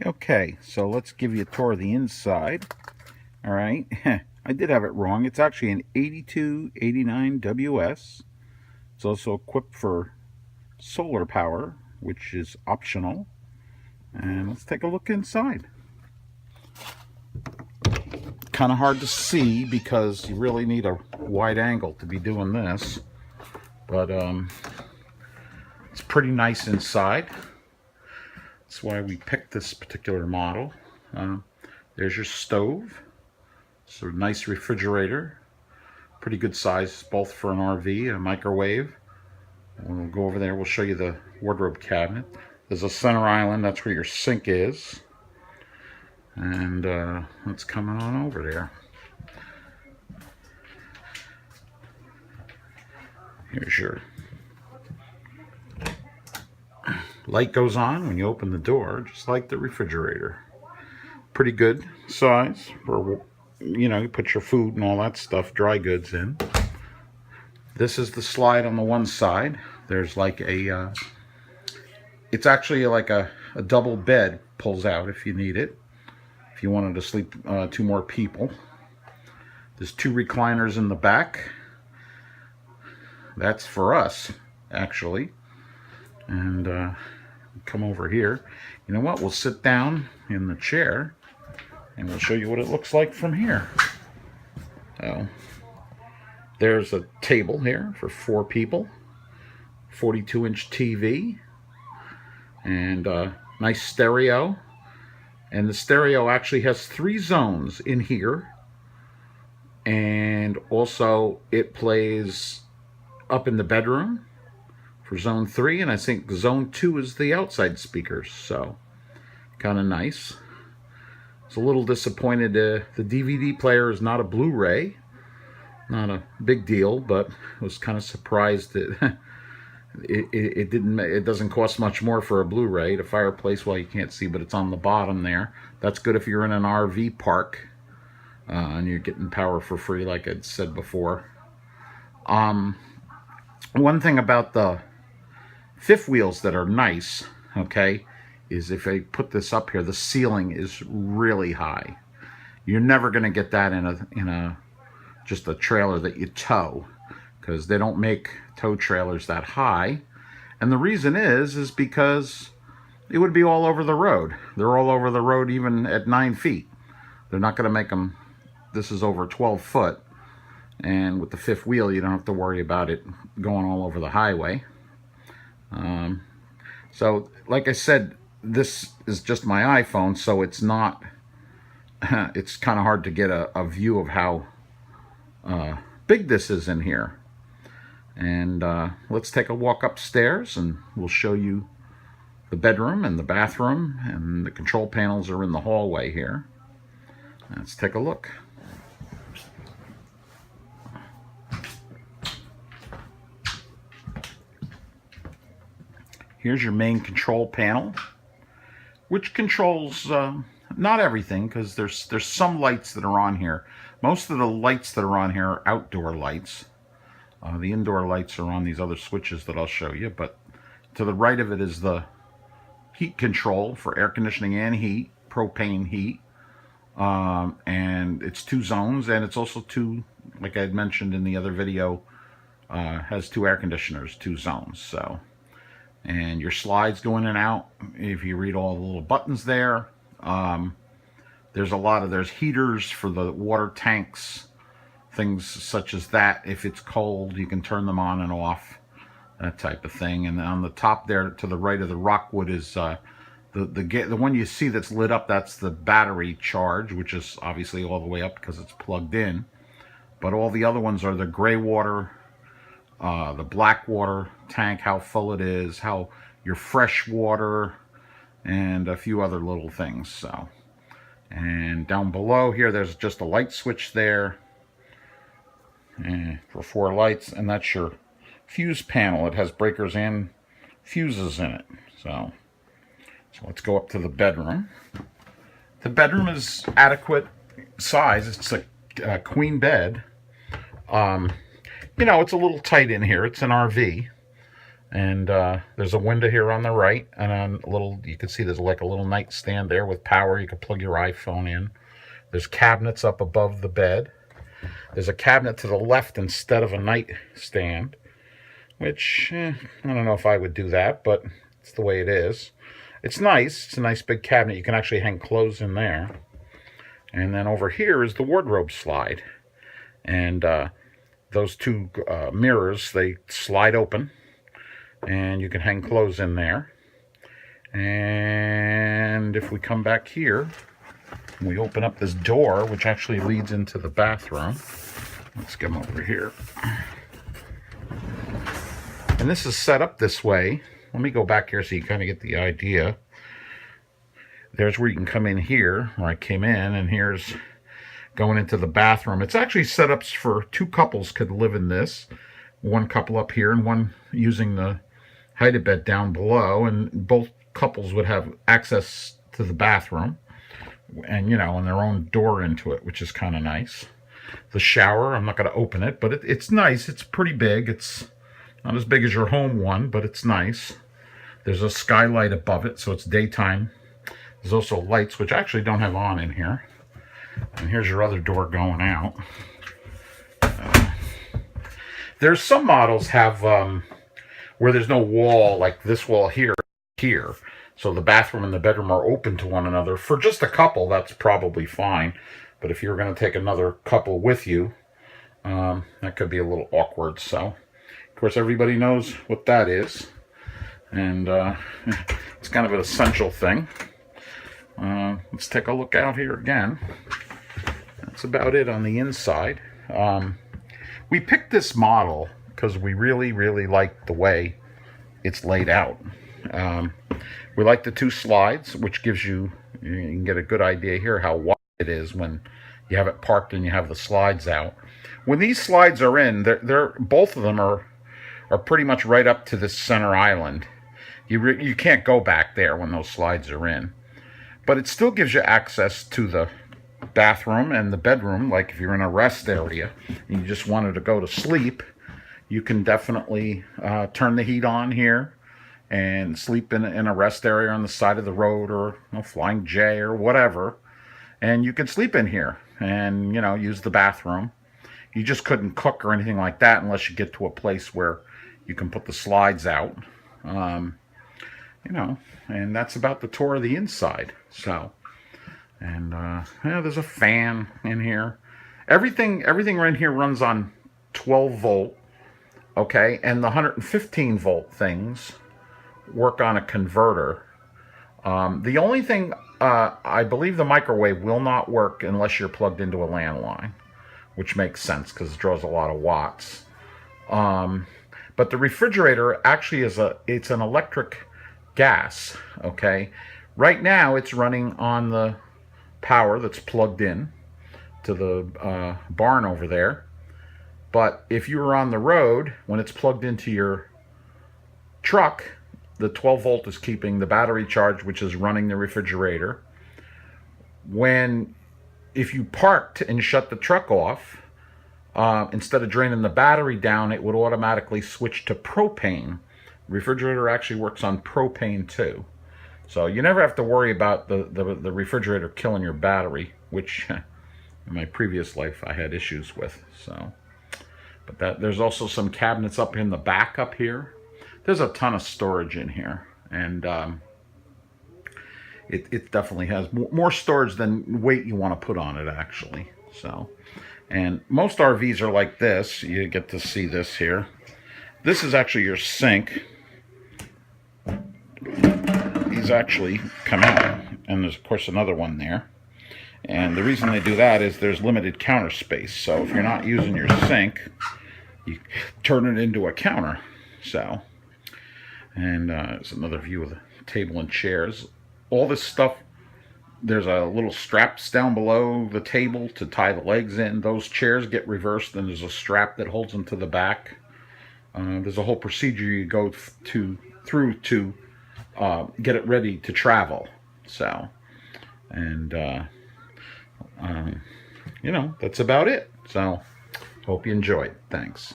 Okay, so let's give you a tour of the inside. All right, I did have it wrong. It's actually an 8289 WS. It's also equipped for solar power, which is optional. And let's take a look inside. Kind of hard to see because you really need a wide angle to be doing this. But it's pretty nice inside. That's why we picked this particular model. There's your stove. So nice refrigerator. Pretty good size, both for an RV, a microwave. We'll go over there, we'll show you the wardrobe cabinet. There's a center island, that's where your sink is. And let's come on over there. Here's your light goes on when you open the door, just like the refrigerator. Pretty good size for, you know, you put your food and all that stuff, dry goods in. This is the slide on the one side. There's like a, it's actually like a double bed, pulls out if you need it. If you wanted to sleep 2 more people. There's 2 recliners in the back. That's for us, actually. And come over here. You know what? We'll sit down in the chair and we'll show you what it looks like from here. So there's a table here for 4 people. 42-inch TV. And nice stereo. And the stereo actually has 3 zones in here. And also it plays up in the bedroom for zone 3. And I think zone 2 is the outside speakers. So kind of nice. It's a little disappointed the DVD player is not a Blu-ray. Not a big deal, but I was kind of surprised that it doesn't cost much more for a Blu-ray. The fireplace, well, you can't see, but it's on the bottom there. That's good if you're in an RV park and you're getting power for free, like I said before. One thing about the fifth wheels that are nice, okay, is if I put this up here, the ceiling is really high. You're never going to get that in a just a trailer that you tow, because they don't make tow trailers that high. And the reason is because it would be all over the road. They're all over the road even at 9 feet. They're not going to make them, this is over 12 foot. And with the fifth wheel, you don't have to worry about it going all over the highway. So like I said, this is just my iPhone, so it's not, it's kind of hard to get a view of how big this is in here. And let's take a walk upstairs and we'll show you the bedroom and the bathroom, and the control panels are in the hallway here. Let's take a look. Here's your main control panel, which controls not everything, because there's some lights that are on here. Most of the lights that are on here are outdoor lights. The indoor lights are on these other switches that I'll show you, but to the right of it is the heat control for air conditioning and heat, propane heat. And it's 2 zones, and it's also 2, like I had mentioned in the other video, has 2 air conditioners, 2 zones. So, and your slides go in and out. If you read all the little buttons there, there's heaters for the water tanks, things such as that. If it's cold, you can turn them on and off, that type of thing. And on the top there, to the right of the Rockwood, is the one you see that's lit up. That's the battery charge, which is obviously all the way up because it's plugged in. But all the other ones are the gray water, the black water tank, how full it is, how your fresh water, and a few other little things. So, and down below here, there's just a light switch there, and for 4 lights, and that's your fuse panel. It has breakers and fuses in it. So let's go up to the bedroom. The bedroom is adequate size. It's a queen bed. You know, it's a little tight in here. It's an RV. And there's a window here on the right, and on a little, you can see there's like a little nightstand there with power. You can plug your iPhone in. There's cabinets up above the bed. There's a cabinet to the left instead of a nightstand, which I don't know if I would do that, but it's the way it is. It's nice. It's a nice big cabinet. You can actually hang clothes in there. And then over here is the wardrobe slide. And those two mirrors, they slide open. And you can hang clothes in there. And if we come back here, we open up this door, which actually leads into the bathroom. Let's get them over here. And this is set up this way. Let me go back here so you kind of get the idea. There's where you can come in here, where I came in, and here's going into the bathroom. It's actually set up for two couples could live in this. One couple up here and one using the hide-a-bed down below, and both couples would have access to the bathroom and, you know, and their own door into it, which is kind of nice. The shower, I'm not going to open it, but it's nice. It's pretty big. It's not as big as your home one, but it's nice. There's a skylight above it, so it's daytime. There's also lights, which I actually don't have on in here. And here's your other door going out. There's some models have where there's no wall, like this wall here. So the bathroom and the bedroom are open to one another. For just a couple, that's probably fine. But if you're going to take another couple with you, that could be a little awkward. So, of course, everybody knows what that is. And it's kind of an essential thing. Let's take a look out here again. That's about it on the inside. We picked this model because we really, really like the way it's laid out. We like the two slides, which gives you can get a good idea here how wide it is when you have it parked and you have the slides out. When these slides are in, they're both of them are pretty much right up to this center island. You can't go back there when those slides are in. But it still gives you access to the bathroom and the bedroom. Like if you're in a rest area and you just wanted to go to sleep, you can definitely turn the heat on here and sleep in a rest area on the side of the road, or a Flying J or whatever. And you can sleep in here and, you know, use the bathroom. You just couldn't cook or anything like that unless you get to a place where you can put the slides out. You know, and that's about the tour of the inside. So, and yeah, there's a fan in here. Everything right here runs on 12 volt. Okay, and the 115 volt things work on a converter. The only thing, I believe the microwave will not work unless you're plugged into a landline, which makes sense because it draws a lot of watts. But the refrigerator actually it's an electric gas. Okay, right now it's running on the power that's plugged in to the barn over there. But if you were on the road, when it's plugged into your truck, the 12 volt is keeping the battery charged, which is running the refrigerator. If you parked and shut the truck off, instead of draining the battery down, it would automatically switch to propane. The refrigerator actually works on propane too. So you never have to worry about the refrigerator killing your battery, which in my previous life I had issues with. So, but there's also some cabinets up in the back up here. There's a ton of storage in here, and it definitely has more storage than weight you want to put on it, actually. So, and most RVs are like this. You get to see this here. This is actually your sink. These actually come out, and there's of course another one there. And the reason they do that is there's limited counter space. So if you're not using your sink, you turn it into a counter. So, and there's another view of the table and chairs. All this stuff, there's a little straps down below the table to tie the legs in. Those chairs get reversed, and there's a strap that holds them to the back. There's a whole procedure you go through to get it ready to travel. So, and you know, that's about it. So, hope you enjoyed. Thanks.